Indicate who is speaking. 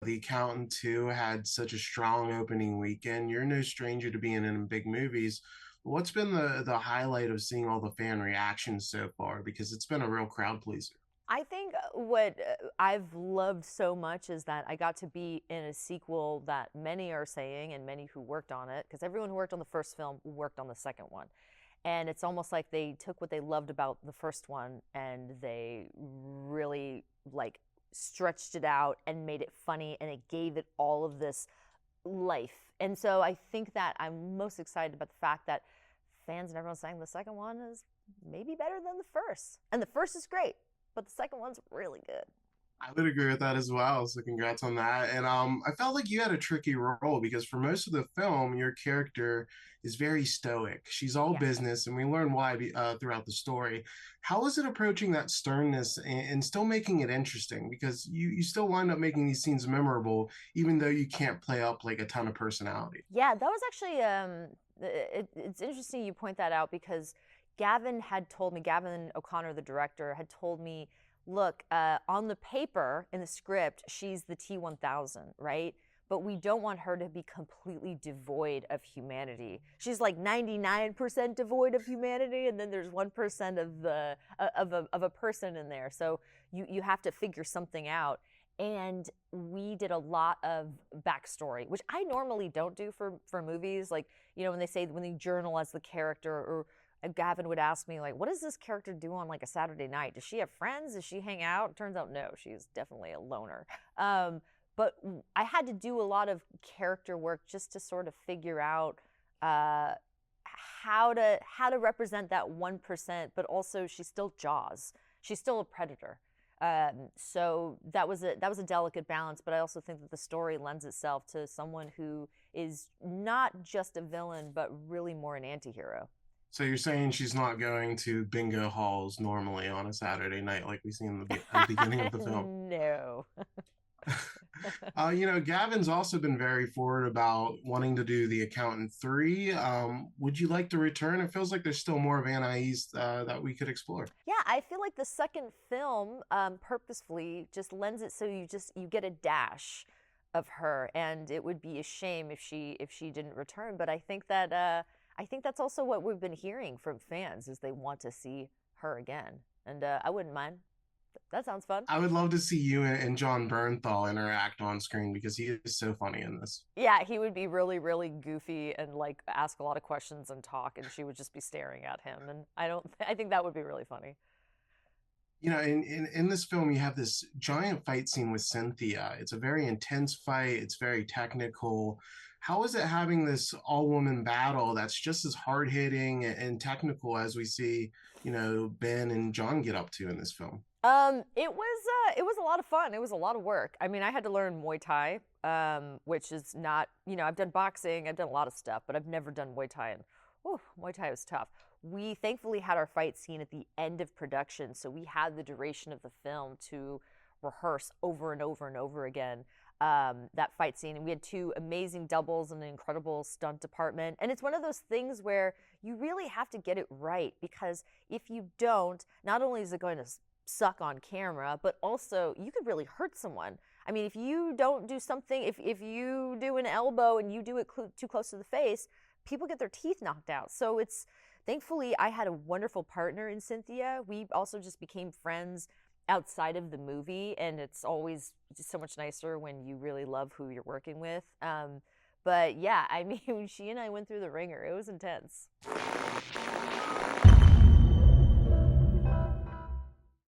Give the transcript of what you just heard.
Speaker 1: The Accountant 2 had such a strong opening weekend. You're no stranger to being in big movies. What's been the highlight of seeing all the fan reactions so far? Because it's been a real crowd pleaser.
Speaker 2: I think what I've loved so much is that I got to be in a sequel that many are saying, and many who worked on it, because everyone who worked on the first film worked on the second one. And it's almost like they took what they loved about the first one and they really like stretched it out and made it funny, and it gave it all of this life. And so I think that I'm most excited about the fact that fans and everyone's saying the second one is maybe better than the first. And the first is great, but the second one's really good.
Speaker 1: I would agree with that as well. So congrats on that. And I felt like you had a tricky role because for most of the film, your character is very stoic. She's all
Speaker 2: Yeah.
Speaker 1: business, and we learn why throughout the story. How is it approaching that sternness and still making it interesting? Because you still wind up making these scenes memorable, even though you can't play up like a ton of personality.
Speaker 2: Yeah, that was actually it's interesting you point that out because Gavin O'Connor, the director, had told me, look, on the paper in the script, she's the T-1000, right? But we don't want her to be completely devoid of humanity. She's like 99% devoid of humanity, and then there's 1% of a person in there. So you have to figure something out. And we did a lot of backstory, which I normally don't do for movies. Like, when they say when they journal as the character, or Gavin would ask me, like, what does this character do on like a Saturday night? Does she have friends? Does she hang out? Turns out, no, she's definitely a loner. But I had to do a lot of character work just to sort of figure out how to represent that 1%, but also she's still Jaws. She's still a predator. So that was a delicate balance, but I also think that the story lends itself to someone who is not just a villain, but really more an anti-hero.
Speaker 1: So you're saying she's not going to bingo halls normally on a Saturday night like we see in the beginning of the film.
Speaker 2: No.
Speaker 1: Gavin's also been very forward about wanting to do The Accountant 3. Would you like to return? It feels like there's still more of Anais that we could explore.
Speaker 2: Yeah, I feel like the second film purposefully just lends it so you get a dash of her, and it would be a shame if she didn't return. But I think that's also what we've been hearing from fans is they want to see her again, and I wouldn't mind. That sounds fun.
Speaker 1: I would love to see you and Jon Bernthal interact on screen because he is so funny in this.
Speaker 2: Yeah, he would be really, really goofy and like ask a lot of questions and talk, and she would just be staring at him. And I think that would be really funny.
Speaker 1: In this film, you have this giant fight scene with Cynthia. It's a very intense fight. It's very technical. How is it having this all-woman battle that's just as hard-hitting and technical as we see, Ben and John get up to in this film?
Speaker 2: It was a lot of fun. It was a lot of work. I mean, I had to learn Muay Thai, which is not, I've done boxing, I've done a lot of stuff, but I've never done Muay Thai, and whew, Muay Thai was tough. We thankfully had our fight scene at the end of production, so we had the duration of the film to rehearse over and over and over again that fight scene. And we had two amazing doubles and an incredible stunt department. And it's one of those things where you really have to get it right because if you don't, not only is it going to suck on camera, but also you could really hurt someone. I mean, if you don't do something, if you do an elbow and you do it too close to the face, people get their teeth knocked out. So thankfully I had a wonderful partner in Cynthia. We also just became friends outside of the movie, and it's always just so much nicer when you really love who you're working with. But yeah, I mean, she and I went through the ringer. It was intense.